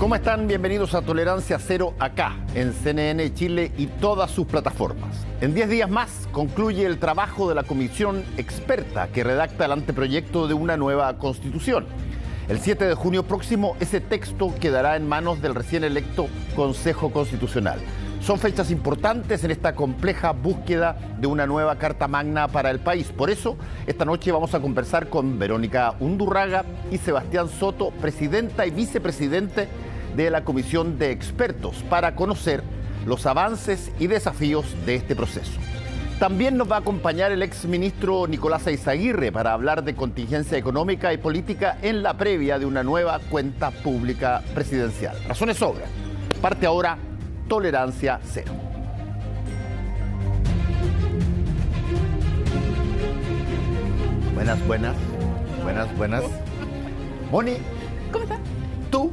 ¿Cómo están? Bienvenidos a Tolerancia Cero acá, en CNN Chile y todas sus plataformas. En 10 días más concluye el trabajo de la comisión experta que redacta el anteproyecto de una nueva constitución. El 7 de junio próximo, ese texto quedará en manos del recién electo Consejo Constitucional. Son fechas importantes en esta compleja búsqueda de una nueva Carta Magna para el país. Por eso, esta noche vamos a conversar con Verónica Undurraga y Sebastián Soto, presidenta y vicepresidente de la Comisión de Expertos, para conocer los avances y desafíos de este proceso. También nos va a acompañar el exministro Nicolás Eyzaguirre para hablar de contingencia económica y política en la previa de una nueva cuenta pública presidencial. Razones sobran. Parte ahora Tolerancia Cero. Buenas. Moni, ¿Cómo está? tú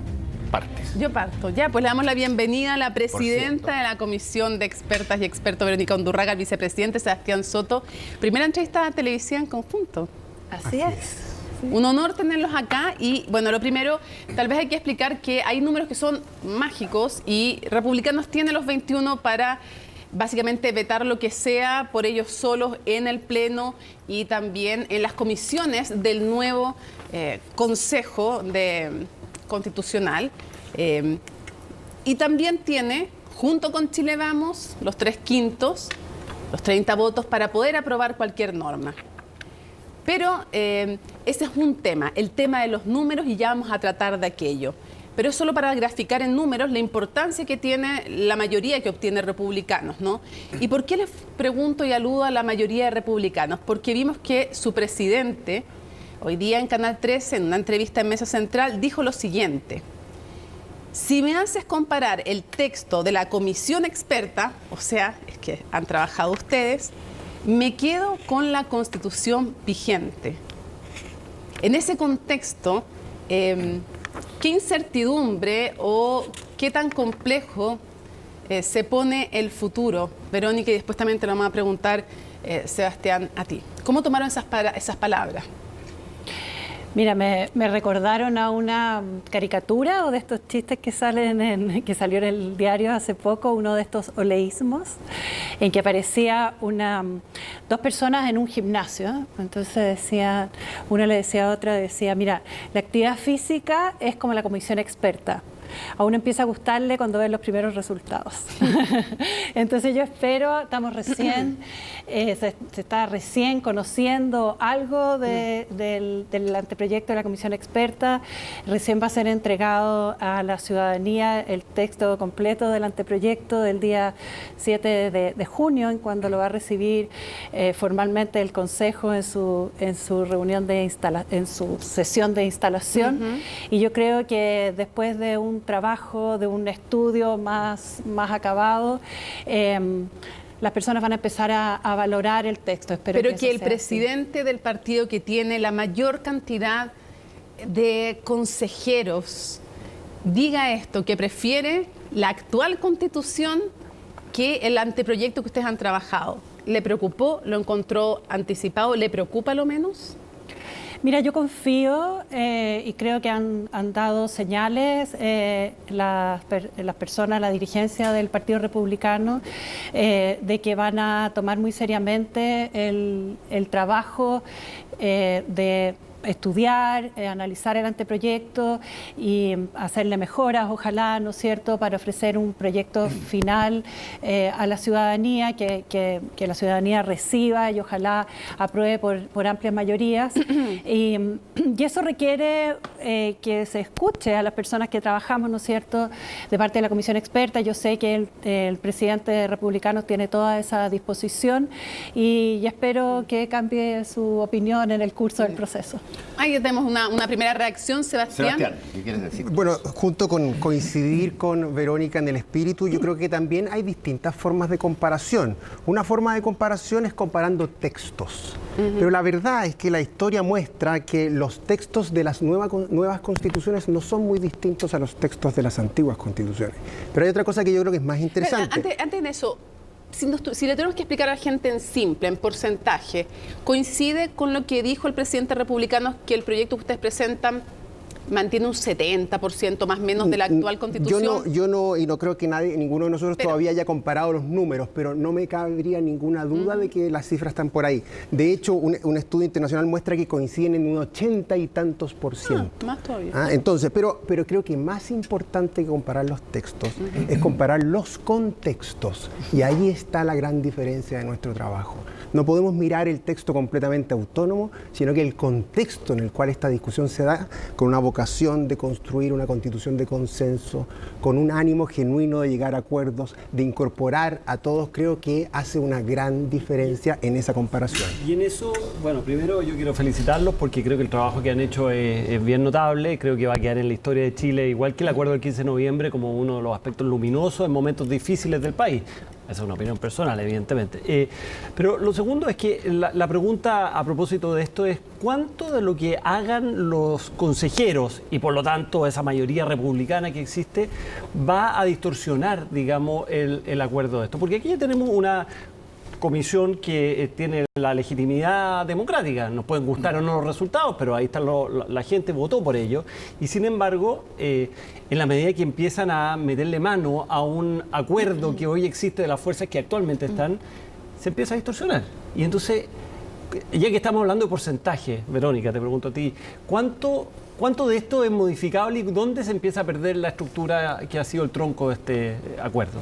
partes. Yo parto. Ya, pues le damos la bienvenida a la presidenta de la Comisión de Expertas y Expertos, Verónica Undurraga, al vicepresidente Sebastián Soto. Primera entrevista televisiva en conjunto. Así es. Un honor tenerlos acá y, bueno, lo primero, tal vez hay que explicar que hay números que son mágicos y Republicanos tienen los 21 para básicamente vetar lo que sea por ellos solos en el Pleno y también en las comisiones del nuevo Consejo Constitucional. Y también tiene, junto con Chile Vamos, los 3/5, los 30 votos para poder aprobar cualquier norma. Pero ese es un tema, el tema de los números, y ya vamos a tratar de aquello. Pero es solo para graficar en números la importancia que tiene la mayoría que obtiene Republicanos, ¿no? ¿Y por qué les pregunto y aludo a la mayoría de Republicanos? Porque vimos que su presidente, hoy día en Canal 13, en una entrevista en Mesa Central, dijo lo siguiente: si me haces comparar el texto de la comisión experta, o sea, es que han trabajado ustedes, me quedo con la Constitución vigente. En ese contexto, ¿qué incertidumbre o qué tan complejo se pone el futuro? Verónica, y después también te lo vamos a preguntar, Sebastián, a ti. ¿Cómo tomaron esas palabras? Mira, me recordaron a una caricatura o de estos chistes que que salió en el diario hace poco, uno de estos oleísmos, en que aparecía dos personas en un gimnasio. Entonces una le decía a otra, mira, la actividad física es como la comisión experta. A uno empieza a gustarle cuando ve los primeros resultados. Entonces yo espero, estamos recién, se está recién conociendo algo del anteproyecto de la Comisión Experta. Recién va a ser entregado a la ciudadanía el texto completo del anteproyecto del día 7 de junio, en cuando lo va a recibir formalmente el Consejo en su reunión en su sesión de instalación. Y yo creo que después de un trabajo, de un estudio más acabado, las personas van a empezar a valorar el texto. Pero que el presidente del partido que tiene la mayor cantidad de consejeros diga esto, que prefiere la actual Constitución que el anteproyecto que ustedes han trabajado. ¿Le preocupó? ¿Lo encontró anticipado? ¿Le preocupa lo menos? Mira, yo confío y creo que han dado señales las personas, la dirigencia del Partido Republicano, de que van a tomar muy seriamente el trabajo de estudiar, analizar el anteproyecto y hacerle mejoras, ojalá, ¿no es cierto?, para ofrecer un proyecto final a la ciudadanía, que la ciudadanía reciba y ojalá apruebe por amplias mayorías. Y eso requiere que se escuche a las personas que trabajamos, ¿no es cierto?, de parte de la Comisión Experta. Yo sé que el presidente de Republicanos tiene toda esa disposición y espero que cambie su opinión en el curso del proceso. Ahí tenemos una primera reacción, Sebastián. Sebastián, ¿qué quieres decir? Bueno, junto con coincidir con Verónica en el espíritu, yo creo que también hay distintas formas de comparación. Una forma de comparación es comparando textos. Pero la verdad es que la historia muestra que los textos de las nuevas constituciones no son muy distintos a los textos de las antiguas constituciones. Pero hay otra cosa que yo creo que es más interesante. Antes de eso, si le tenemos que explicar a la gente en simple, en porcentaje, ¿coincide con lo que dijo el presidente republicano, que el proyecto que ustedes presentan mantiene un 70% más o menos de la actual Constitución. Yo no, y no creo que ninguno de nosotros todavía haya comparado los números, pero no me cabría ninguna duda de que las cifras están por ahí. De hecho, un estudio internacional muestra que coinciden en un 80 y tantos %. Más todavía. Entonces, pero creo que más importante que comparar los textos es comparar los contextos. Y ahí está la gran diferencia de nuestro trabajo. No podemos mirar el texto completamente autónomo, sino que el contexto en el cual esta discusión se da, con una vocación de construir una constitución de consenso, con un ánimo genuino de llegar a acuerdos, de incorporar a todos, creo que hace una gran diferencia en esa comparación. Y en eso, bueno, primero yo quiero felicitarlos porque creo que el trabajo que han hecho es bien notable, creo que va a quedar en la historia de Chile, igual que el acuerdo del 15 de noviembre, como uno de los aspectos luminosos en momentos difíciles del país. Esa es una opinión personal, evidentemente. Pero lo segundo es que la pregunta a propósito de esto es ¿cuánto de lo que hagan los consejeros y por lo tanto esa mayoría republicana que existe va a distorsionar, digamos, el acuerdo de esto? Porque aquí ya tenemos una comisión que tiene la legitimidad democrática. Nos pueden gustar o no los resultados, pero ahí está la gente votó por ello. Y sin embargo, en la medida que empiezan a meterle mano a un acuerdo que hoy existe de las fuerzas que actualmente están, se empieza a distorsionar. Y entonces, ya que estamos hablando de porcentaje, Verónica, te pregunto a ti, ¿cuánto de esto es modificable y dónde se empieza a perder la estructura que ha sido el tronco de este acuerdo?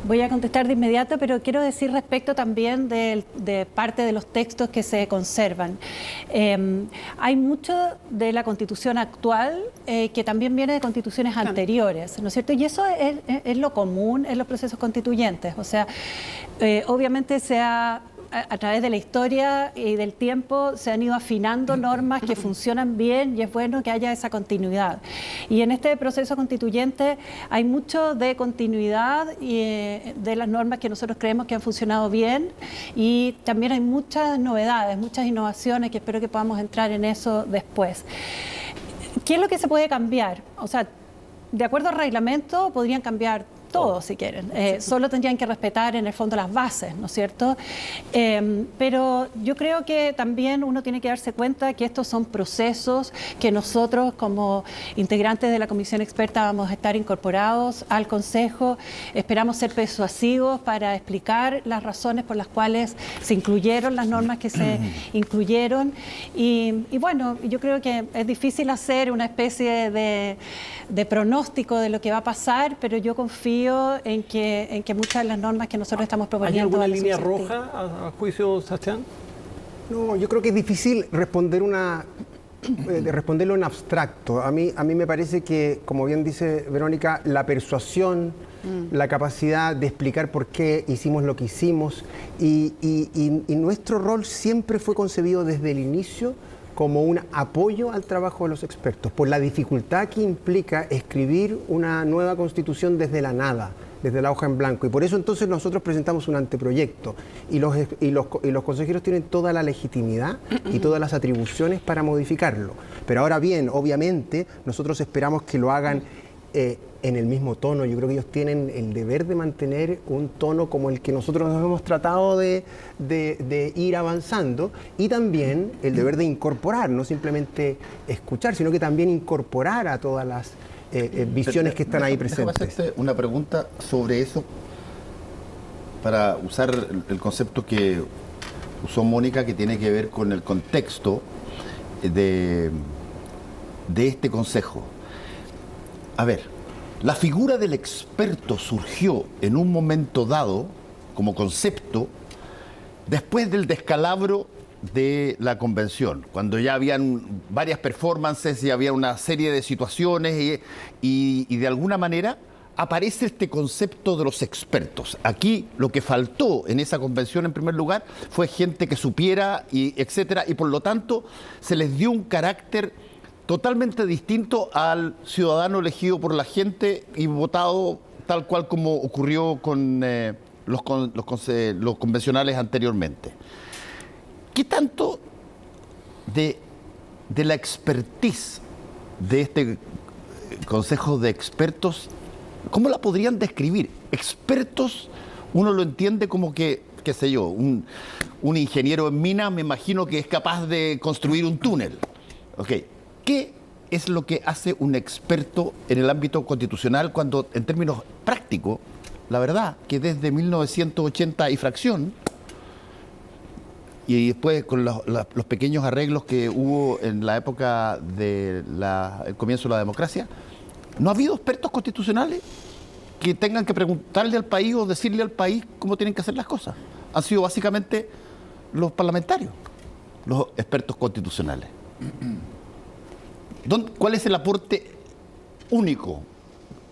Voy a contestar de inmediato, pero quiero decir respecto también de parte de los textos que se conservan. Hay mucho de la Constitución actual que también viene de constituciones anteriores, ¿no es cierto? Y eso es lo común en los procesos constituyentes. O sea, obviamente a través de la historia y del tiempo se han ido afinando normas que funcionan bien y es bueno que haya esa continuidad. Y en este proceso constituyente hay mucho de continuidad y de las normas que nosotros creemos que han funcionado bien y también hay muchas novedades, muchas innovaciones que espero que podamos entrar en eso después. ¿Qué es lo que se puede cambiar? O sea, de acuerdo al reglamento podrían cambiar todo, si quieren. Solo tendrían que respetar en el fondo las bases, ¿no es cierto? Pero yo creo que también uno tiene que darse cuenta que estos son procesos que nosotros como integrantes de la comisión experta vamos a estar incorporados al Consejo. Esperamos ser persuasivos para explicar las razones por las cuales se incluyeron las normas que se incluyeron. Y bueno, yo creo que es difícil hacer una especie de pronóstico de lo que va a pasar, pero yo confío en que muchas de las normas que nosotros estamos proponiendo... ¿Hay alguna línea roja a juicio, Sebastián? No, yo creo que es difícil responderlo en abstracto. A mí me parece que, como bien dice Verónica, la persuasión, la capacidad de explicar por qué hicimos lo que hicimos y nuestro rol siempre fue concebido desde el inicio como un apoyo al trabajo de los expertos, por la dificultad que implica escribir una nueva constitución desde la nada, desde la hoja en blanco. Y por eso entonces nosotros presentamos un anteproyecto y los consejeros tienen toda la legitimidad y todas las atribuciones para modificarlo. Pero ahora bien, obviamente, nosotros esperamos que lo hagan en el mismo tono. Yo creo que ellos tienen el deber de mantener un tono como el que nosotros nos hemos tratado de ir avanzando y también el deber de incorporar, no simplemente escuchar, sino que también incorporar a todas las visiones que están ahí presentes. Déjame hacerte una pregunta sobre eso para usar el concepto que usó Mónica, que tiene que ver con el contexto de este consejo. A ver, la figura del experto surgió en un momento dado, como concepto, después del descalabro de la convención, cuando ya habían varias performances y había una serie de situaciones y de alguna manera aparece este concepto de los expertos. Aquí lo que faltó en esa convención, en primer lugar, fue gente que supiera, y etcétera, y por lo tanto se les dio un carácter totalmente distinto al ciudadano elegido por la gente y votado tal cual como ocurrió con los convencionales anteriormente. ¿Qué tanto de la expertise de este consejo de expertos, cómo la podrían describir? Expertos, uno lo entiende como que, qué sé yo, un ingeniero en minas, me imagino que es capaz de construir un túnel. Okay. ¿qué es lo que hace un experto en el ámbito constitucional cuando, en términos prácticos, la verdad que desde 1980 y fracción, y después con los pequeños arreglos que hubo en la época del comienzo de la democracia, no ha habido expertos constitucionales que tengan que preguntarle al país o decirle al país cómo tienen que hacer las cosas? Han sido básicamente los parlamentarios, los expertos constitucionales. ¿Cuál es el aporte único?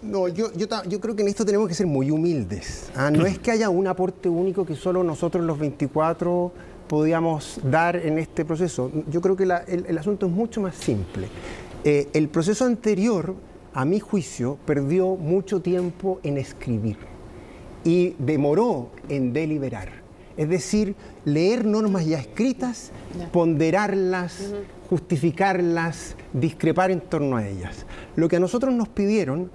No, yo creo que en esto tenemos que ser muy humildes. No es que haya un aporte único que solo nosotros los 24 podíamos dar en este proceso. Yo creo que el asunto es mucho más simple. El proceso anterior, a mi juicio, perdió mucho tiempo en escribir y demoró en deliberar. Es decir, leer normas ya escritas, ponderarlas, justificarlas, discrepar en torno a ellas. Lo que a nosotros nos pidieron,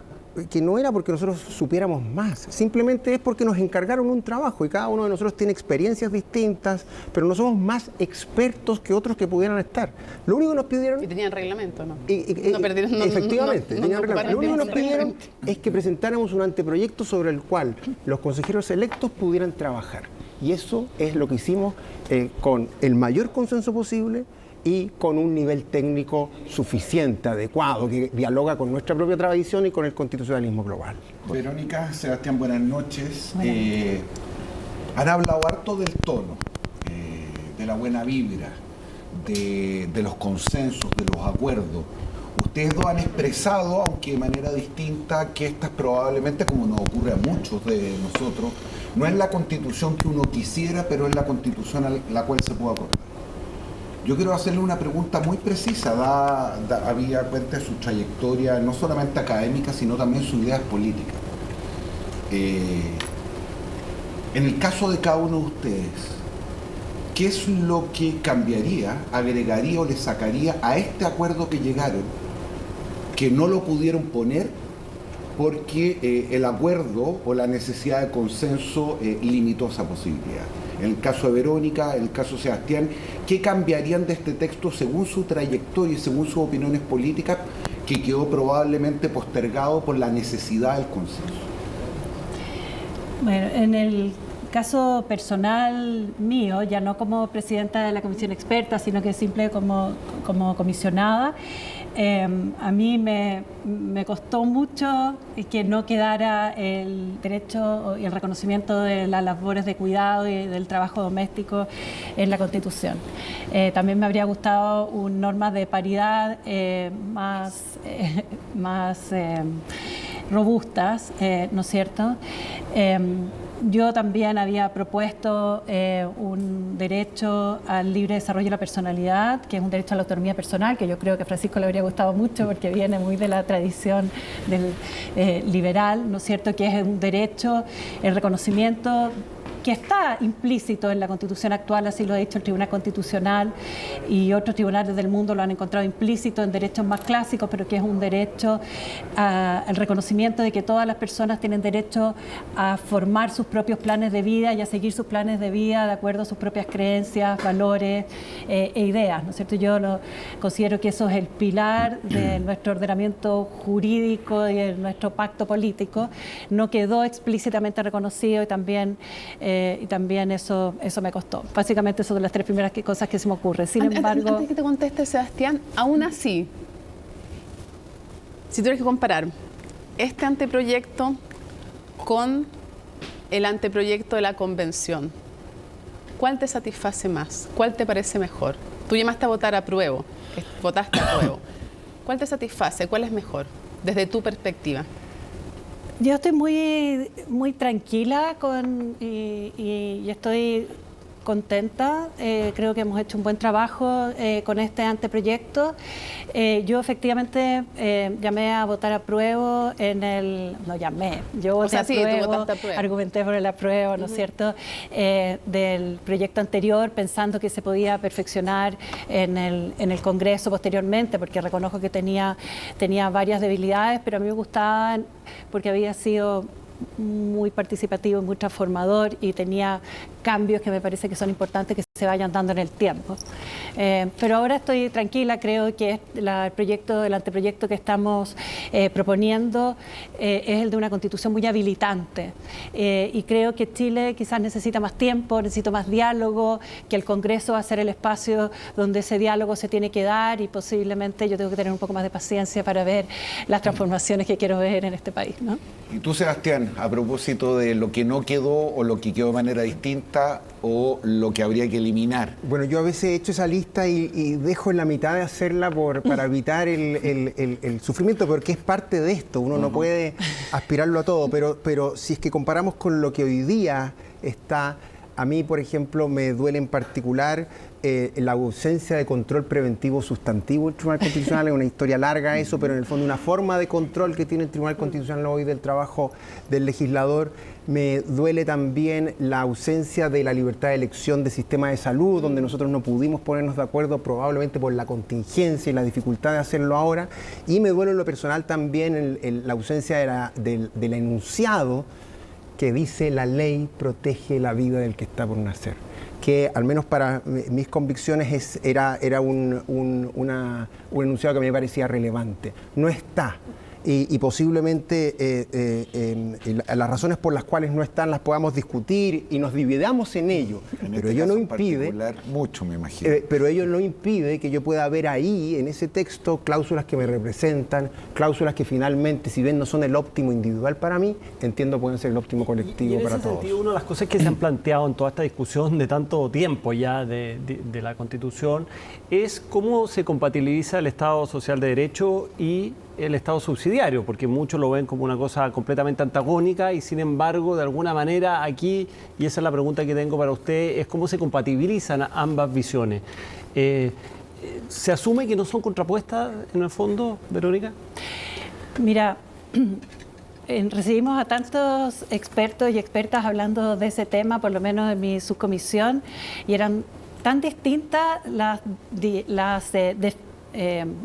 que no era porque nosotros supiéramos más, simplemente es porque nos encargaron un trabajo y cada uno de nosotros tiene experiencias distintas, pero no somos más expertos que otros que pudieran estar. Lo único que nos pidieron... Y tenían reglamento, ¿no? Efectivamente, tenían reglamento. Lo único que nos pidieron es que presentáramos un anteproyecto sobre el cual los consejeros electos pudieran trabajar. Y eso es lo que hicimos con el mayor consenso posible y con un nivel técnico suficiente, adecuado, que dialoga con nuestra propia tradición y con el constitucionalismo global. Verónica, Sebastián, buenas noches. Han hablado harto del tono, de la buena vibra, de los consensos, de los acuerdos. Ustedes dos han expresado, aunque de manera distinta, que esta es probablemente, como nos ocurre a muchos de nosotros, no es la constitución que uno quisiera, pero es la constitución a la cual se puede acordar. Yo quiero hacerle una pregunta muy precisa, había cuenta de su trayectoria, no solamente académica, sino también sus ideas políticas. En el caso de cada uno de ustedes, ¿qué es lo que cambiaría, agregaría o le sacaría a este acuerdo que llegaron, que no lo pudieron poner porque el acuerdo o la necesidad de consenso limitó esa posibilidad? En el caso de Verónica, en el caso de Sebastián, ¿qué cambiarían de este texto según su trayectoria y según sus opiniones políticas, que quedó probablemente postergado por la necesidad del consenso? Bueno, en el caso personal mío, ya no como presidenta de la comisión experta, sino que simple como comisionada, a mí me costó mucho que no quedara el derecho y el reconocimiento de las labores de cuidado y del trabajo doméstico en la Constitución. También me habría gustado normas de paridad más robustas, ¿no es cierto? Yo también había propuesto un derecho al libre desarrollo de la personalidad, que es un derecho a la autonomía personal, que yo creo que a Francisco le habría gustado mucho porque viene muy de la tradición del liberal, ¿no es cierto?, que es un derecho, el reconocimiento que está implícito en la Constitución actual, así lo ha dicho el Tribunal Constitucional y otros tribunales del mundo lo han encontrado implícito en derechos más clásicos, pero que es un derecho al reconocimiento de que todas las personas tienen derecho a formar sus propios planes de vida y a seguir sus planes de vida de acuerdo a sus propias creencias, valores e ideas, ¿no es cierto? Yo considero que eso es el pilar de nuestro ordenamiento jurídico y de nuestro pacto político. No quedó explícitamente reconocido y también eso me costó. Básicamente, esas son las tres primeras cosas que se me ocurren. Sin embargo... Antes que te conteste, Sebastián, aún así, si tuvieras que comparar este anteproyecto con el anteproyecto de la convención, ¿cuál te satisface más? ¿Cuál te parece mejor? Tú llamaste a votar apruebo, votaste apruebo. ¿Cuál te satisface? ¿Cuál es mejor, desde tu perspectiva? Yo estoy muy tranquila y estoy contenta. Creo que hemos hecho un buen trabajo con este anteproyecto. Yo efectivamente llamé a votar apruebo yo voté apruebo, argumenté por el apruebo, ¿no es cierto?, del proyecto anterior, pensando que se podía perfeccionar en el Congreso posteriormente, porque reconozco que tenía varias debilidades, pero a mí me gustaba porque había sido muy participativo, muy transformador y tenía cambios que me parece que son importantes que se vayan dando en el tiempo. Pero ahora estoy tranquila, creo que el anteproyecto que estamos proponiendo es el de una constitución muy habilitante. Y creo que Chile quizás necesita más tiempo, necesita más diálogo, que el Congreso va a ser el espacio donde ese diálogo se tiene que dar y posiblemente yo tengo que tener un poco más de paciencia para ver las transformaciones que quiero ver en este país, ¿no? Y tú, Sebastián, a propósito de lo que no quedó o lo que quedó de manera distinta o lo que habría que eliminar. Bueno, yo a veces he hecho esa lista y dejo en la mitad de hacerla para evitar el sufrimiento, porque es parte de esto, uno no puede aspirarlo a todo, pero si es que comparamos con lo que hoy día está, a mí, por ejemplo, me duele en particular la ausencia de control preventivo sustantivo del Tribunal Constitucional. Es una historia larga eso, pero en el fondo una forma de control que tiene el Tribunal Constitucional hoy del trabajo del legislador. Me duele también la ausencia de la libertad de elección del sistema de salud, donde nosotros no pudimos ponernos de acuerdo probablemente por la contingencia y la dificultad de hacerlo ahora. Y me duele en lo personal también la ausencia del enunciado que dice: la ley protege la vida del que está por nacer, que al menos para mis convicciones era un enunciado que me parecía relevante. No está. Y posiblemente las razones por las cuales no están las podamos discutir y nos dividamos en ello. Pero ello no impide, mucho, me imagino. Pero ello no impide que yo pueda ver ahí, en ese texto, cláusulas que me representan, cláusulas que finalmente, si bien no son el óptimo individual para mí, entiendo pueden ser el óptimo colectivo para todos. En ese sentido, una de las cosas que se han planteado en toda esta discusión de tanto tiempo ya de la Constitución es cómo se compatibiliza el Estado Social de Derecho y el Estado subsidiario, porque muchos lo ven como una cosa completamente antagónica y sin embargo, de alguna manera aquí, y esa es la pregunta que tengo para usted, es cómo se compatibilizan ambas visiones. ¿Se asume que no son contrapuestas en el fondo, Verónica? Mira, recibimos a tantos expertos y expertas hablando de ese tema, por lo menos en mi subcomisión, y eran tan distintas las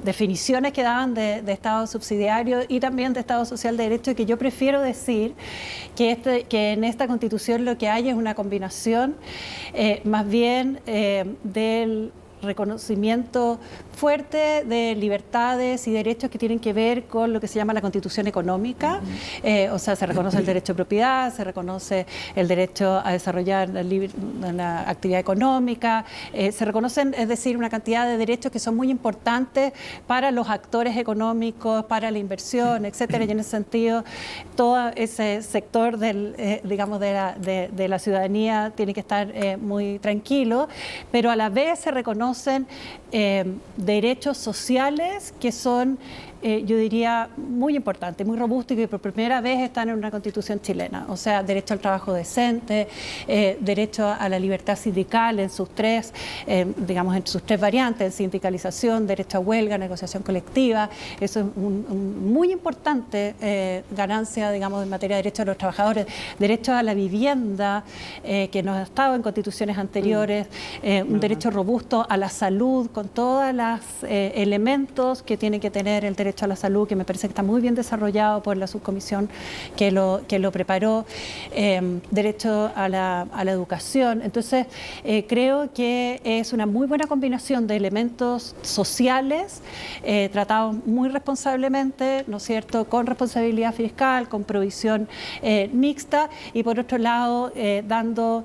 definiciones que daban de Estado subsidiario y también de Estado social de derecho, que yo prefiero decir que en esta Constitución lo que hay es una combinación más bien del reconocimiento fuerte de libertades y derechos que tienen que ver con lo que se llama la Constitución económica. O sea, se reconoce el derecho de propiedad, se reconoce el derecho a desarrollar la actividad económica, se reconocen, es decir, una cantidad de derechos que son muy importantes para los actores económicos, para la inversión, etcétera. Y en ese sentido, todo ese sector digamos, de la ciudadanía tiene que estar muy tranquilo, pero a la vez se reconocen derechos sociales que son, yo diría, muy importantes, muy robustos y que por primera vez están en una Constitución chilena. O sea, derecho al trabajo decente, derecho a la libertad sindical en sus tres variantes, sindicalización, derecho a huelga, negociación colectiva. Eso es muy importante ganancia, digamos, en materia de derechos de los trabajadores. Derecho a la vivienda, que no ha estado en constituciones anteriores, un derecho robusto a la salud, con todos los elementos que tiene que tener el derecho a la salud, que me parece que está muy bien desarrollado por la subcomisión que lo preparó, derecho a la educación. Entonces, creo que es una muy buena combinación de elementos sociales, tratados muy responsablemente, ¿no es cierto?, con responsabilidad fiscal, con provisión mixta, y por otro lado, dando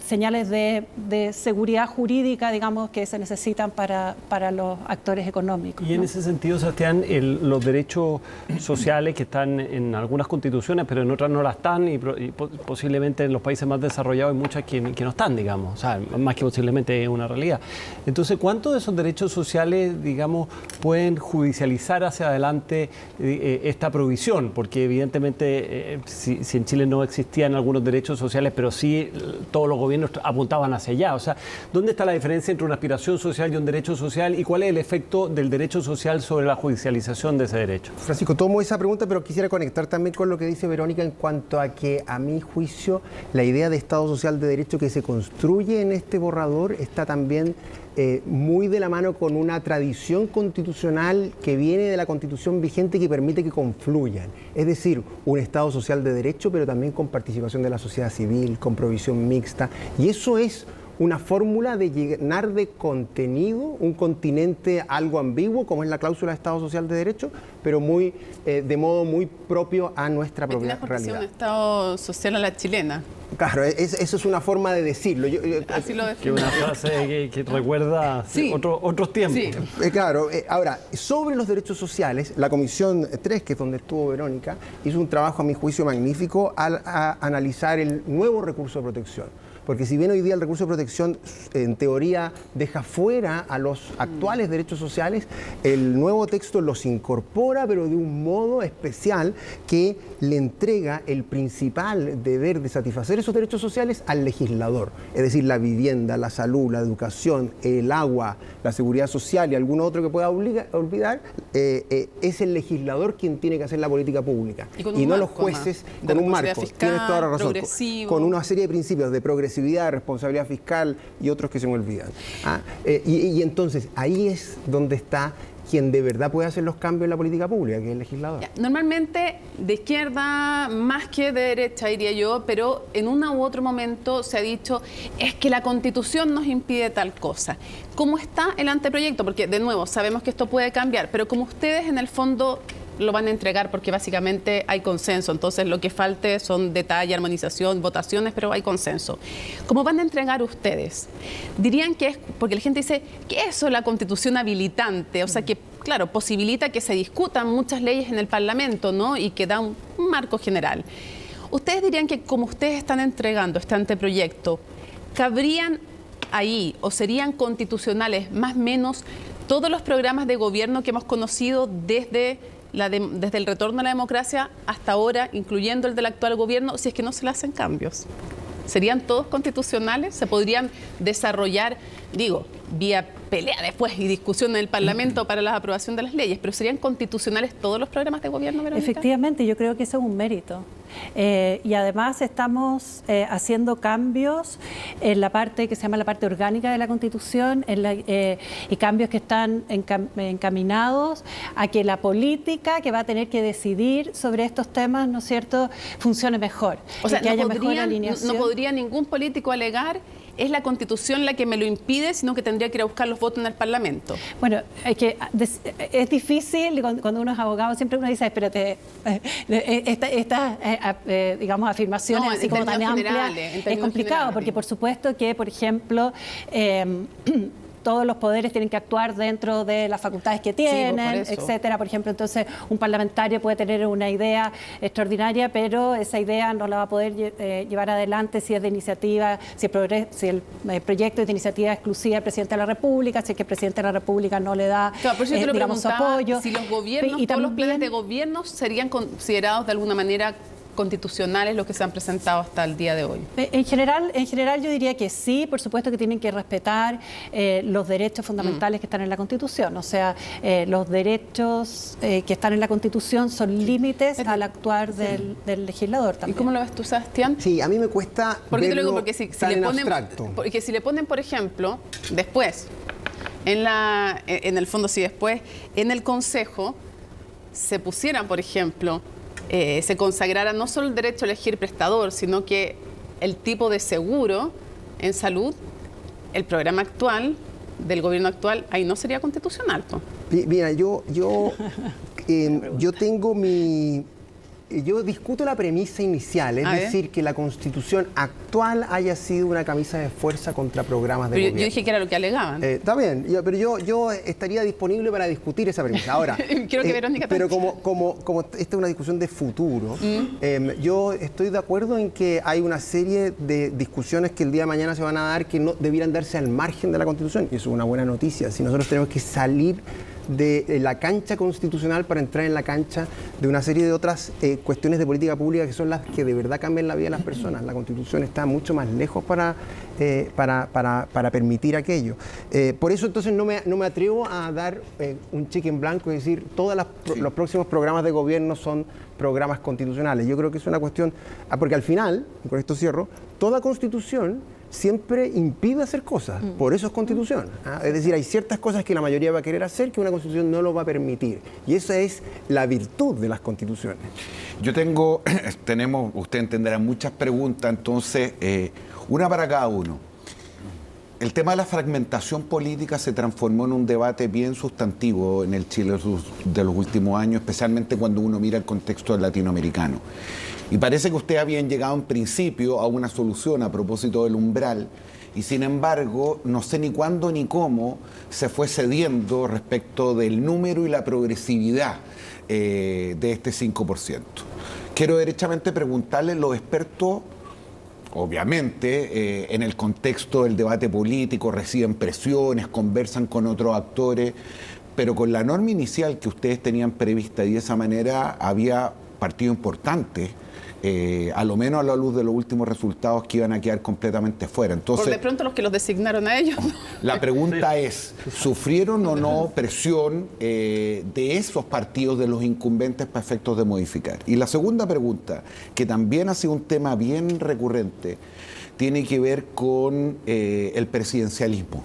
señales de seguridad jurídica, digamos, que se necesitan para los actores económicos. Y en ese sentido, Sebastián, los derechos sociales que están en algunas constituciones, pero en otras no las están, y posiblemente en los países más desarrollados hay muchas que no están, digamos, o sea, más que posiblemente es una realidad. Entonces, ¿cuántos de esos derechos sociales, digamos, pueden judicializar hacia adelante esta provisión? Porque evidentemente, si en Chile no existían algunos derechos sociales, pero sí todos los gobiernos apuntaban hacia allá. O sea, ¿dónde está la diferencia entre una aspiración social y un derecho social? ¿Y cuál es el efecto del derecho social sobre la judicialización de ese derecho? Francisco, tomo esa pregunta, pero quisiera conectar también con lo que dice Verónica en cuanto a que, a mi juicio, la idea de Estado social de derecho que se construye en este borrador está también muy de la mano con una tradición constitucional que viene de la Constitución vigente, que permite que confluyan. Es decir, un Estado social de derecho, pero también con participación de la sociedad civil, con provisión mixta. Y eso es una fórmula de llenar de contenido un continente algo ambiguo, como es la cláusula de Estado Social de Derecho, pero muy de modo muy propio a nuestra propia realidad. Un Estado social a la chilena. Claro, eso es una forma de decirlo. Así lo Que una frase que recuerda otros tiempos. Sí. Claro, ahora, sobre los derechos sociales, la Comisión 3, que es donde estuvo Verónica, hizo un trabajo, a mi juicio, magnífico al analizar el nuevo recurso de protección. Porque si bien hoy día el recurso de protección en teoría deja fuera a los actuales derechos sociales, el nuevo texto los incorpora, pero de un modo especial que le entrega el principal deber de satisfacer esos derechos sociales al legislador. Es decir, la vivienda, la salud, la educación, el agua, la seguridad social y alguno otro que pueda olvidar, es el legislador quien tiene que hacer la política pública. Y no los jueces, con un marco. Fiscal, tienes toda la razón. Con una serie de principios de progresividad, responsabilidad fiscal y otros que se me olvidan. Y entonces ahí es donde está quien de verdad puede hacer los cambios en la política pública, que es el legislador. Normalmente de izquierda más que de derecha, diría yo, pero en uno u otro momento se ha dicho es que la Constitución nos impide tal cosa. ¿Cómo está el anteproyecto? Porque de nuevo sabemos que esto puede cambiar, pero como ustedes en el fondo lo van a entregar porque básicamente hay consenso, entonces lo que falte son detalle, armonización, votaciones, pero hay consenso. ¿Cómo van a entregar ustedes? Dirían que es, porque la gente dice que eso es la Constitución habilitante, o sea que, claro, posibilita que se discutan muchas leyes en el Parlamento, ¿no? Y que da un marco general. ¿Ustedes dirían que como ustedes están entregando este anteproyecto, cabrían ahí o serían constitucionales más o menos todos los programas de gobierno que hemos conocido desde el retorno a la democracia hasta ahora, incluyendo el del actual gobierno, si es que no se le hacen cambios? ¿Serían todos constitucionales? ¿Se podrían desarrollar, vía pelea después y discusión en el Parlamento para la aprobación de las leyes, pero serían constitucionales todos los programas de gobierno, Verónica? Efectivamente, yo creo que eso es un mérito. Y además estamos haciendo cambios en la parte que se llama la parte orgánica de la Constitución y cambios que están encaminados a que la política que va a tener que decidir sobre estos temas, ¿no es cierto?, funcione mejor. O sea, que haya mejor alineación. No podría ningún político alegar es la Constitución la que me lo impide, sino que tendría que ir a buscar los votos en el Parlamento. Bueno, es difícil, cuando uno es abogado, siempre uno dice, espérate, digamos, afirmaciones así como tan amplias, es complicado, porque por supuesto que, por ejemplo, todos los poderes tienen que actuar dentro de las facultades que tienen, etcétera. Por ejemplo, entonces un parlamentario puede tener una idea extraordinaria, pero esa idea no la va a poder llevar adelante si es de iniciativa, si el proyecto es de iniciativa exclusiva del presidente de la República, si es que el presidente de la República no le da, digamos, su apoyo. Si los gobiernos, todos los planes de gobierno serían considerados de alguna manera constitucionales los que se han presentado hasta el día de hoy. En general yo diría que sí, por supuesto que tienen que respetar los derechos fundamentales que están en la Constitución. O sea, los derechos que están en la Constitución son límites al actuar del legislador también. ¿Y cómo lo ves tú, Sebastián? Sí, a mí me cuesta verlo porque si le ponen, abstracto. Porque si le ponen, por ejemplo, después, en el fondo, si después en el Consejo se pusieran, por ejemplo, se consagrara no solo el derecho a elegir prestador, sino que el tipo de seguro en salud, el programa actual del gobierno actual, ahí no sería constitucional, ¿no? Mira, yo tengo yo discuto la premisa inicial, es decir, que la Constitución actual haya sido una camisa de fuerza contra programas de gobierno. Yo dije que era lo que alegaban. Está bien, pero yo estaría disponible para discutir esa premisa. Ahora, creo que Verónica pero como esta es una discusión de futuro, yo estoy de acuerdo en que hay una serie de discusiones que el día de mañana se van a dar que no debieran darse al margen de la Constitución, y eso es una buena noticia. Si nosotros tenemos que salir de la cancha constitucional para entrar en la cancha de una serie de otras cuestiones de política pública que son las que de verdad cambian la vida de las personas. La Constitución está mucho más lejos para permitir aquello. Por eso entonces no me atrevo a dar un cheque en blanco y decir todos los próximos programas de gobierno son programas constitucionales. Yo creo que es una cuestión, porque al final, con esto cierro, toda Constitución siempre impide hacer cosas, por eso es Constitución. Es decir, hay ciertas cosas que la mayoría va a querer hacer que una Constitución no lo va a permitir. Y esa es la virtud de las Constituciones. Usted entenderá muchas preguntas, entonces, una para cada uno. El tema de la fragmentación política se transformó en un debate bien sustantivo en el Chile de los últimos años, especialmente cuando uno mira el contexto latinoamericano. Y parece que ustedes habían llegado en principio a una solución a propósito del umbral, y sin embargo, no sé ni cuándo ni cómo se fue cediendo respecto del número y la progresividad de este 5%. Quiero derechamente preguntarle, los expertos, obviamente, en el contexto del debate político, reciben presiones, conversan con otros actores, pero con la norma inicial que ustedes tenían prevista y de esa manera había partidos importantes, a lo menos a la luz de los últimos resultados, que iban a quedar completamente fuera. Entonces, por de pronto los que los designaron a ellos. La pregunta es, ¿sufrieron o no presión de esos partidos, de los incumbentes, para efectos de modificar? Y la segunda pregunta, que también ha sido un tema bien recurrente, tiene que ver con el presidencialismo.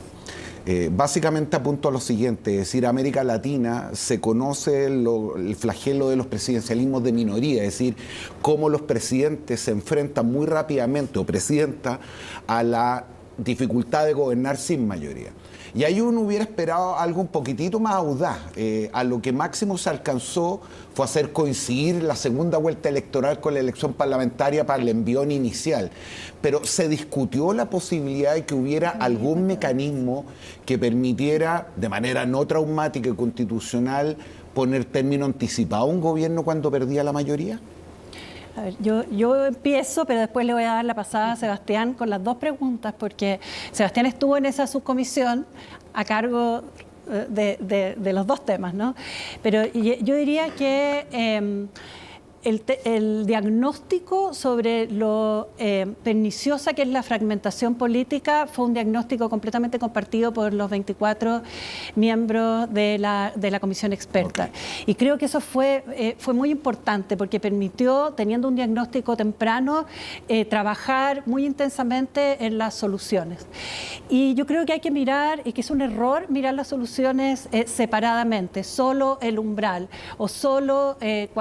Básicamente apunto a lo siguiente, es decir, América Latina se conoce el flagelo de los presidencialismos de minoría, es decir, cómo los presidentes se enfrentan muy rápidamente, o presidenta, a la dificultad de gobernar sin mayoría. Y ahí uno hubiera esperado algo un poquitito más audaz. A lo que máximo se alcanzó fue hacer coincidir la segunda vuelta electoral con la elección parlamentaria para el envión inicial. Pero se discutió la posibilidad de que hubiera algún mecanismo que permitiera, de manera no traumática y constitucional, poner término anticipado a un gobierno cuando perdía la mayoría. A ver, yo empiezo, pero después le voy a dar la pasada a Sebastián con las dos preguntas, porque Sebastián estuvo en esa subcomisión a cargo de los dos temas, ¿no? Pero yo diría que el diagnóstico sobre lo perniciosa que es la fragmentación política fue un diagnóstico completamente compartido por los 24 miembros de la comisión experta. Okay. Y creo que eso fue muy importante porque permitió, teniendo un diagnóstico temprano, trabajar muy intensamente en las soluciones. Y yo creo que hay que mirar, y que es un error mirar las soluciones separadamente, solo el umbral o solo que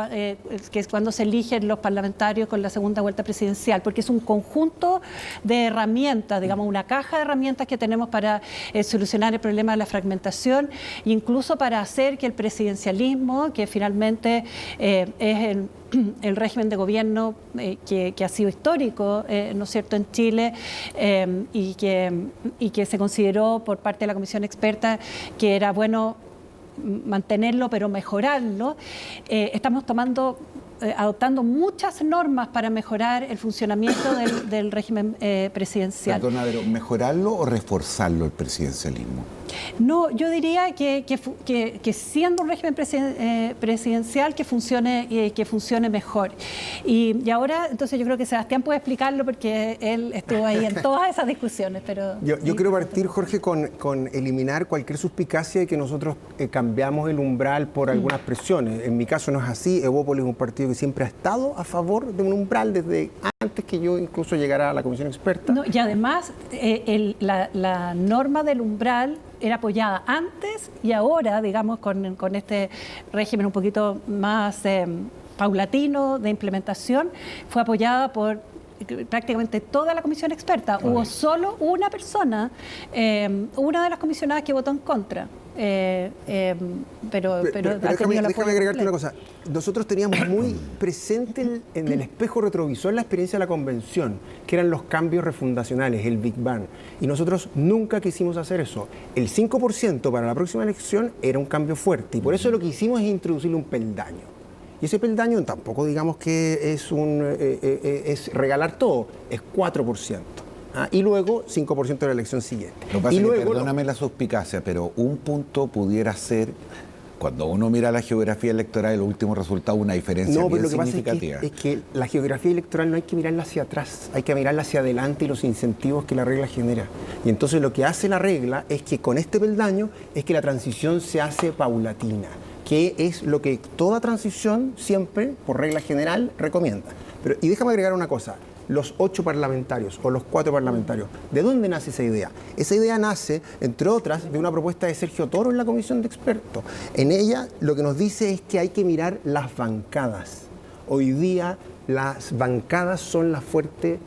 es cuando se eligen los parlamentarios con la segunda vuelta presidencial, porque es un conjunto de herramientas, digamos, una caja de herramientas que tenemos para solucionar el problema de la fragmentación e incluso para hacer que el presidencialismo, que finalmente es el régimen de gobierno que ha sido histórico, ¿no es cierto?, en Chile y que se consideró por parte de la comisión experta que era bueno mantenerlo pero mejorarlo. Estamos adoptando muchas normas para mejorar el funcionamiento del régimen presidencial. Perdona, pero ¿mejorarlo o reforzarlo el presidencialismo? No, yo diría que siendo un régimen presidencial que funcione mejor. Y ahora, entonces yo creo que Sebastián puede explicarlo porque él estuvo ahí en todas esas discusiones. Pero yo quiero partir, Jorge, con eliminar cualquier suspicacia de que nosotros cambiamos el umbral por algunas presiones. En mi caso no es así. Evópolis es un partido que siempre ha estado a favor de un umbral desde antes que yo incluso llegara a la comisión experta. No, y además la norma del umbral era apoyada antes y ahora, digamos, con este régimen un poquito más paulatino de implementación, fue apoyada por prácticamente toda la comisión experta. Hubo solo una persona, una de las comisionadas que votó en contra. Pero déjame agregarte una cosa. Nosotros teníamos muy presente en el espejo retrovisor la experiencia de la convención, que eran los cambios refundacionales, el Big Bang. Y nosotros nunca quisimos hacer eso. El 5% para la próxima elección era un cambio fuerte. Y por eso lo que hicimos es introducirle un peldaño. Y ese peldaño tampoco digamos que es regalar todo, es 4%. Y luego 5% de la elección siguiente. Lo que pasa es que, perdóname la suspicacia, pero un punto pudiera ser, cuando uno mira la geografía electoral y los últimos resultados, una diferencia bien significativa. Es que la geografía electoral no hay que mirarla hacia atrás, hay que mirarla hacia adelante y los incentivos que la regla genera. Y entonces lo que hace la regla es que con este peldaño es que la transición se hace paulatina, que es lo que toda transición siempre, por regla general, recomienda. Y déjame agregar una cosa. Los 8 parlamentarios o los 4 parlamentarios. ¿De dónde nace esa idea? Esa idea nace, entre otras, de una propuesta de Sergio Toro en la comisión de expertos. En ella lo que nos dice es que hay que mirar las bancadas. Hoy día las bancadas son la fuente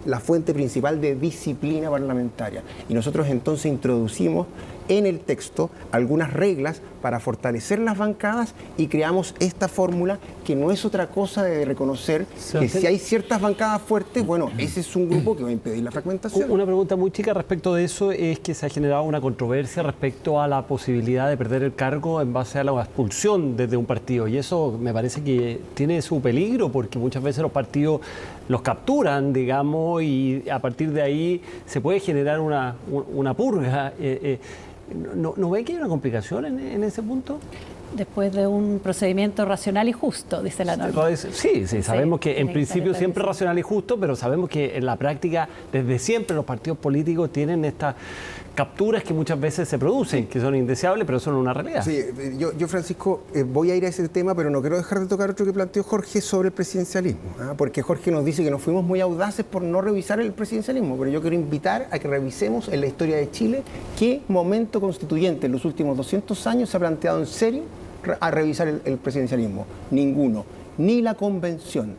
principal de disciplina parlamentaria. Y nosotros entonces introducimos en el texto algunas reglas para fortalecer las bancadas y creamos esta fórmula que no es otra cosa de reconocer que si hay ciertas bancadas fuertes, bueno, ese es un grupo que va a impedir la fragmentación. Una pregunta muy chica respecto de eso es que se ha generado una controversia respecto a la posibilidad de perder el cargo en base a la expulsión desde un partido, y eso me parece que tiene su peligro porque muchas veces los partidos los capturan, digamos, y a partir de ahí se puede generar una purga. ¿No ve que hay una complicación en ese punto? Después de un procedimiento racional y justo, dice la norma. Sí, sabemos que en principio siempre es racional y justo, pero sabemos que en la práctica, desde siempre, los partidos políticos tienen estas capturas que muchas veces se producen, que son indeseables, pero son una realidad. Sí, yo Francisco, voy a ir a ese tema, pero no quiero dejar de tocar otro que planteó Jorge sobre el presidencialismo, porque Jorge nos dice que nos fuimos muy audaces por no revisar el presidencialismo, pero yo quiero invitar a que revisemos en la historia de Chile qué momento constituyente en los últimos 200 años se ha planteado en serio a revisar el presidencialismo. Ninguno, ni la convención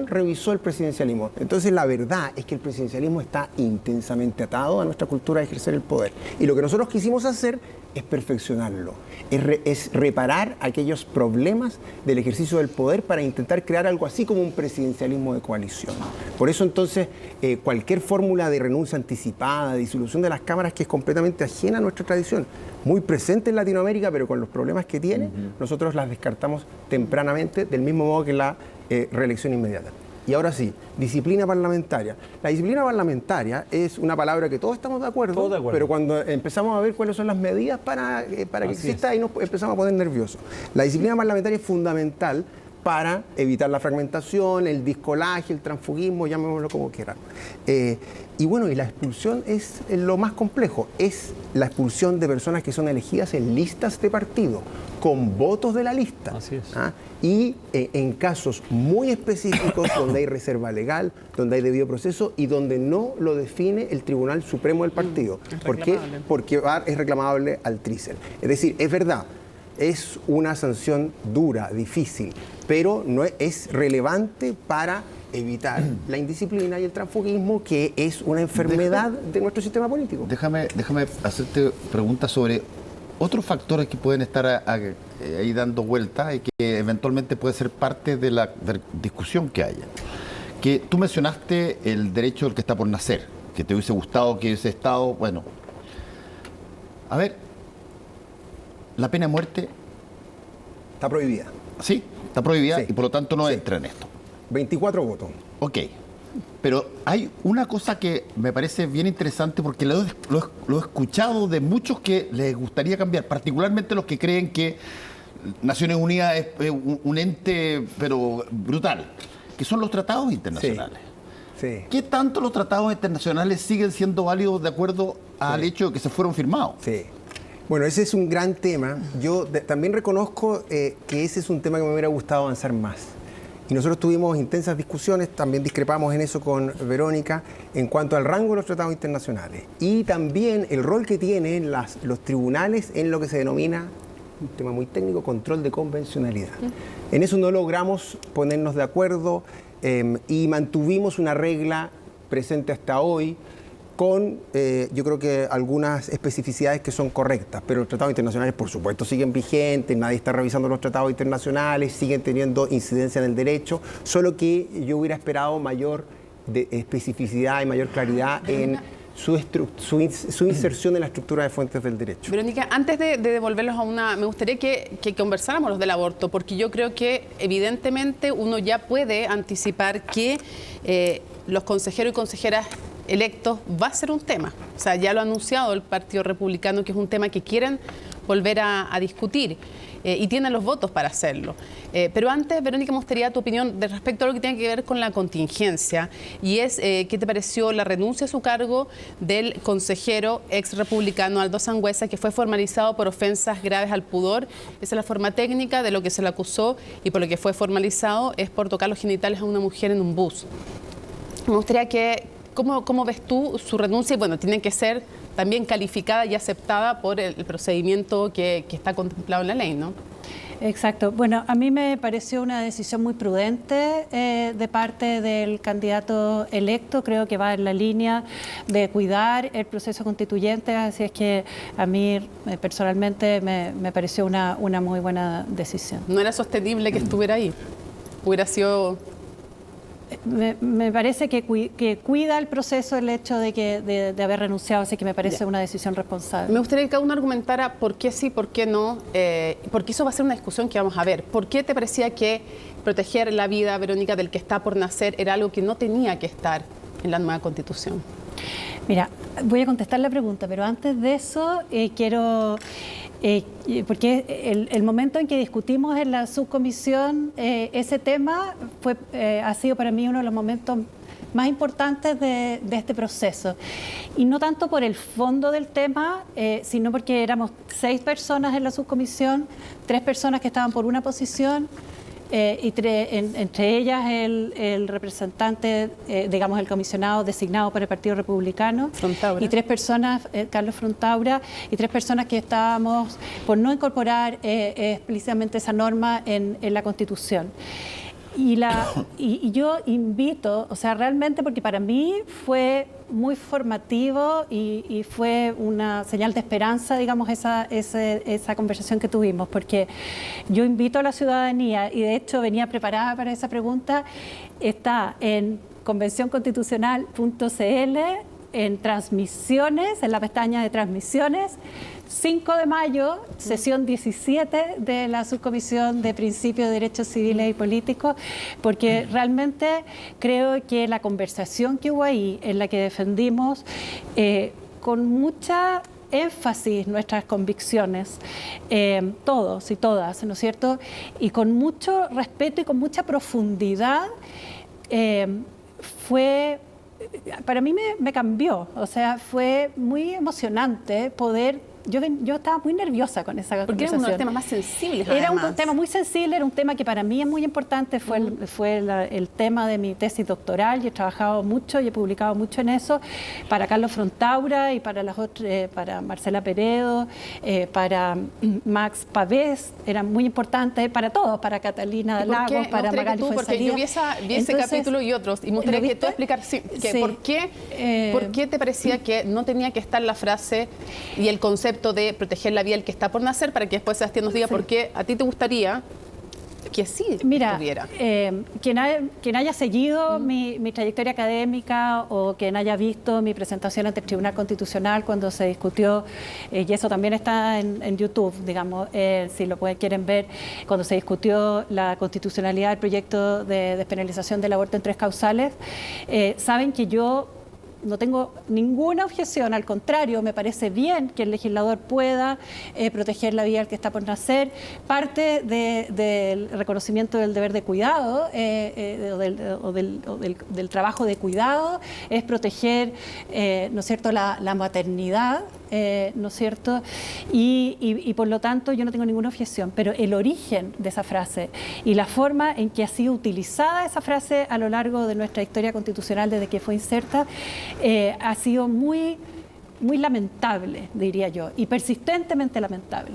revisó el presidencialismo. Entonces la verdad es que el presidencialismo está intensamente atado a nuestra cultura de ejercer el poder. Y lo que nosotros quisimos hacer es perfeccionarlo, es reparar aquellos problemas del ejercicio del poder para intentar crear algo así como un presidencialismo de coalición. Por eso entonces cualquier fórmula de renuncia anticipada, de disolución de las cámaras, que es completamente ajena a nuestra tradición, muy presente en Latinoamérica, pero con los problemas que tiene, nosotros las descartamos tempranamente, del mismo modo que la reelección inmediata. Y ahora sí, disciplina parlamentaria. La disciplina parlamentaria es una palabra que todos estamos de acuerdo, pero cuando empezamos a ver cuáles son las medidas para que exista, ahí nos empezamos a poner nerviosos. La disciplina parlamentaria es fundamental para evitar la fragmentación, el discolaje, el transfugismo, llamémoslo como quieran. Y bueno, y la expulsión es lo más complejo, es la expulsión de personas que son elegidas en listas de partido, con votos de la lista. Así es. Y en casos muy específicos donde hay reserva legal, donde hay debido proceso y donde no lo define el Tribunal Supremo del partido. ¿Por qué? Porque es reclamable al trícer. Es decir, es verdad, es una sanción dura, difícil, pero no es relevante para evitar la indisciplina y el transfugismo, que es una enfermedad de nuestro sistema político. Déjame hacerte preguntas sobre otros factores que pueden estar ahí dando vueltas y que eventualmente puede ser parte de la discusión que haya. Que tú mencionaste el derecho del que está por nacer, que te hubiese gustado que hubiese estado, bueno. A ver, la pena de muerte está prohibida. Sí, está prohibida, sí, y por lo tanto no sí entra en esto. 24 votos. Ok, pero hay una cosa que me parece bien interesante porque lo he escuchado de muchos que les gustaría cambiar, particularmente los que creen que Naciones Unidas es un ente pero brutal, que son los tratados internacionales. Sí. Sí. ¿Qué tanto los tratados internacionales siguen siendo válidos de acuerdo al hecho de que se fueron firmados? Sí. Bueno, ese es un gran tema. Yo también reconozco que ese es un tema que me hubiera gustado avanzar más. Y nosotros tuvimos intensas discusiones, también discrepamos en eso con Verónica, en cuanto al rango de los tratados internacionales. Y también el rol que tienen los tribunales en lo que se denomina, un tema muy técnico, control de convencionalidad. En eso no logramos ponernos de acuerdo y mantuvimos una regla presente hasta hoy, con yo creo que algunas especificidades que son correctas, pero los tratados internacionales por supuesto siguen vigentes, nadie está revisando los tratados internacionales, siguen teniendo incidencia en el derecho, solo que yo hubiera esperado mayor especificidad y mayor claridad en su inserción en la estructura de fuentes del derecho. Verónica, antes de devolverlos me gustaría que conversáramos los del aborto, porque yo creo que evidentemente uno ya puede anticipar que los consejeros y consejeras electos va a ser un tema. O sea, ya lo ha anunciado el Partido Republicano, que es un tema que quieren volver a discutir y tienen los votos para hacerlo. Pero antes, Verónica, me gustaría tu opinión respecto a lo que tiene que ver con la contingencia, y es ¿qué te pareció la renuncia a su cargo del consejero ex republicano Aldo Sangüesa, que fue formalizado por ofensas graves al pudor? Esa es la forma técnica de lo que se le acusó, y por lo que fue formalizado es por tocar los genitales a una mujer en un bus. Me gustaría que ¿Cómo ves tú su renuncia? Y bueno, tiene que ser también calificada y aceptada por el procedimiento que está contemplado en la ley, ¿no? Exacto. Bueno, a mí me pareció una decisión muy prudente de parte del candidato electo. Creo que va en la línea de cuidar el proceso constituyente, así es que a mí personalmente me pareció una muy buena decisión. No era sostenible que estuviera ahí. Hubiera sido... Me parece que cuida el proceso el hecho de haber renunciado, así que me parece una decisión responsable. Me gustaría que cada uno argumentara por qué sí, por qué no, porque eso va a ser una discusión que vamos a ver. ¿Por qué te parecía que proteger la vida, Verónica, del que está por nacer era algo que no tenía que estar en la nueva Constitución? Mira, voy a contestar la pregunta, pero antes de eso quiero... porque el momento en que discutimos en la subcomisión ese tema ha sido para mí uno de los momentos más importantes de este proceso. Y no tanto por el fondo del tema, sino porque éramos 6 personas en la subcomisión, 3 personas que estaban por una posición, entre ellas el representante, digamos el comisionado designado por el Partido Republicano, Frontaura. Y 3 personas, Carlos Frontaura, y 3 personas que estábamos por no incorporar explícitamente esa norma en la Constitución. Y yo invito, o sea, realmente porque para mí fue muy formativo y fue una señal de esperanza, digamos, esa conversación que tuvimos, porque yo invito a la ciudadanía, y de hecho venía preparada para esa pregunta, está en convencionconstitucional.cl, en transmisiones, en la pestaña de transmisiones, 5 de mayo, sesión 17 de la Subcomisión de Principios de Derechos Civiles y Políticos, porque realmente creo que la conversación que hubo ahí, en la que defendimos con mucha énfasis nuestras convicciones, todos y todas, ¿no es cierto? Y con mucho respeto y con mucha profundidad, para mí me cambió, o sea, fue muy emocionante poder... Yo estaba muy nerviosa con esa Porque conversación. era uno de los temas más sensibles, Era además. un tema muy sensible, era un tema que para mí es muy importante, fue el tema de mi tesis doctoral, y he trabajado mucho y he publicado mucho en eso, para Carlos Frontaura y para las otras, para Marcela Peredo, para Max Pavés, era muy importante para todos, para Catalina Lagos, para Magali Fuenzalía. Porque yo vi ese capítulo y otros, y me gustaría que tú explicar ¿por qué te parecía que no tenía que estar la frase y el concepto de proteger la vida del que está por nacer, para que después Sebastián nos diga por qué a ti te gustaría que sí estuviera? Quien haya seguido mi trayectoria académica o quien haya visto mi presentación ante el Tribunal Constitucional cuando se discutió, y eso también está en YouTube, digamos, si lo quieren ver, cuando se discutió la constitucionalidad del proyecto de despenalización del aborto en 3 causales, saben que yo no tengo ninguna objeción, al contrario, me parece bien que el legislador pueda proteger la vida del que está por nacer. Parte del reconocimiento del deber de cuidado o del trabajo de cuidado es proteger, ¿no es cierto?, la maternidad, ¿no es cierto? Y por lo tanto yo no tengo ninguna objeción, pero el origen de esa frase y la forma en que ha sido utilizada esa frase a lo largo de nuestra historia constitucional desde que fue inserta, ha sido muy lamentable, diría yo, y persistentemente lamentable.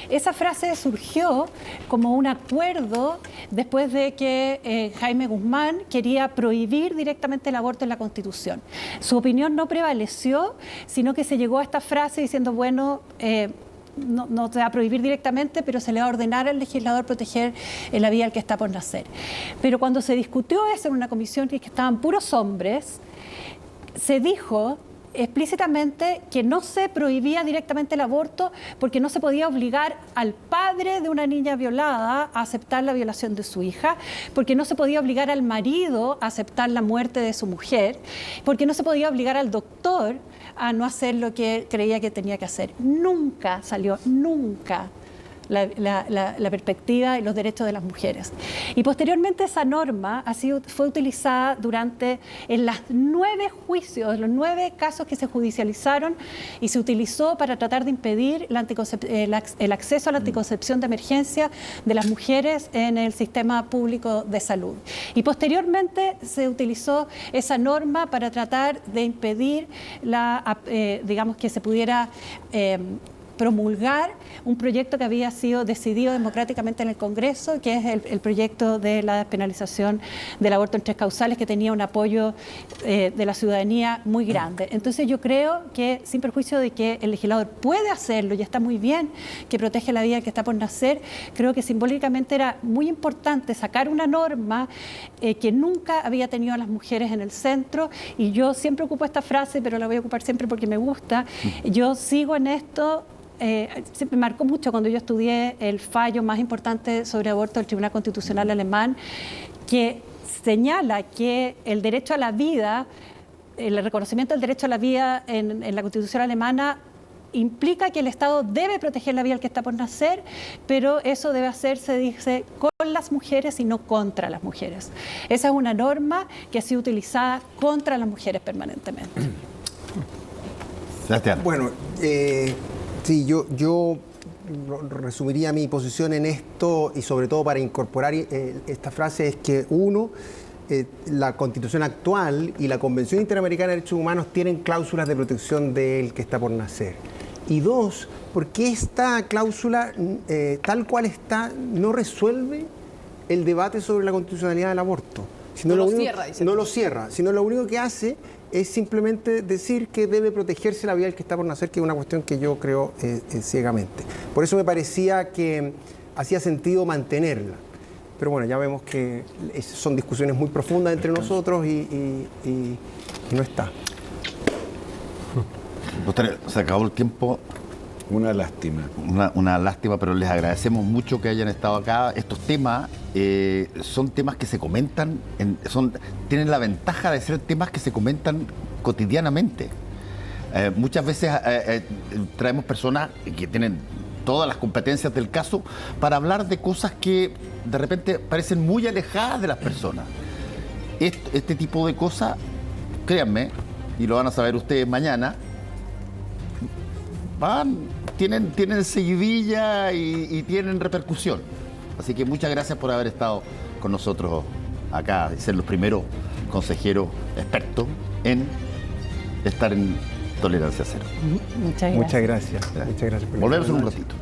Esa frase surgió como un acuerdo después de que Jaime Guzmán quería prohibir directamente el aborto en la Constitución. Su opinión no prevaleció, sino que se llegó a esta frase diciendo, bueno, no se va a prohibir directamente, pero se le va a ordenar al legislador proteger la vida del que está por nacer. Pero cuando se discutió eso en una comisión que estaban puros hombres, se dijo explícitamente que no se prohibía directamente el aborto porque no se podía obligar al padre de una niña violada a aceptar la violación de su hija, porque no se podía obligar al marido a aceptar la muerte de su mujer, porque no se podía obligar al doctor a no hacer lo que creía que tenía que hacer. Nunca salió, nunca, la perspectiva y los derechos de las mujeres. Y posteriormente esa norma fue utilizada en los 9 juicios, los 9 casos que se judicializaron, y se utilizó para tratar de impedir el acceso a la anticoncepción de emergencia de las mujeres en el sistema público de salud. Y posteriormente se utilizó esa norma para tratar de impedir digamos, que se pudiera promulgar un proyecto que había sido decidido democráticamente en el Congreso, que es el proyecto de la despenalización del aborto en 3 causales, que tenía un apoyo de la ciudadanía muy grande. Entonces yo creo que, sin perjuicio de que el legislador puede hacerlo y está muy bien, que protege la vida que está por nacer, creo que simbólicamente era muy importante sacar una norma que nunca había tenido a las mujeres en el centro, y yo siempre ocupo esta frase, pero la voy a ocupar siempre porque me gusta. Yo sigo en esto. Me marcó mucho cuando yo estudié el fallo más importante sobre aborto del Tribunal Constitucional alemán, que señala que el derecho a la vida, el reconocimiento del derecho a la vida en la Constitución alemana implica que el Estado debe proteger la vida al que está por nacer, pero eso debe hacerse, dice, con las mujeres y no contra las mujeres. Esa es una norma que ha sido utilizada contra las mujeres permanentemente. Sebastián. Bueno, sí, yo resumiría mi posición en esto, y sobre todo para incorporar esta frase, es que uno, la Constitución actual y la Convención Interamericana de Derechos Humanos tienen cláusulas de protección del que está por nacer. Y dos, porque esta cláusula, tal cual está, no resuelve el debate sobre la constitucionalidad del aborto. No lo cierra, sino lo único que hace es simplemente decir que debe protegerse la vida del que está por nacer, que es una cuestión que yo creo ciegamente. Por eso me parecía que hacía sentido mantenerla. Pero bueno, ya vemos que son discusiones muy profundas entre nosotros y no está. Se acabó el tiempo. Una lástima. Una lástima, pero les agradecemos mucho que hayan estado acá. Estos temas son temas que se comentan, tienen la ventaja de ser temas que se comentan cotidianamente. Muchas veces traemos personas que tienen todas las competencias del caso para hablar de cosas que de repente parecen muy alejadas de las personas. Este tipo de cosas, créanme, y lo van a saber ustedes mañana, tienen seguidilla y tienen repercusión. Así que muchas gracias por haber estado con nosotros acá y ser los primeros consejeros expertos en estar en Tolerancia Cero. Muchas gracias. Muchas gracias. Volvemos en un ratito.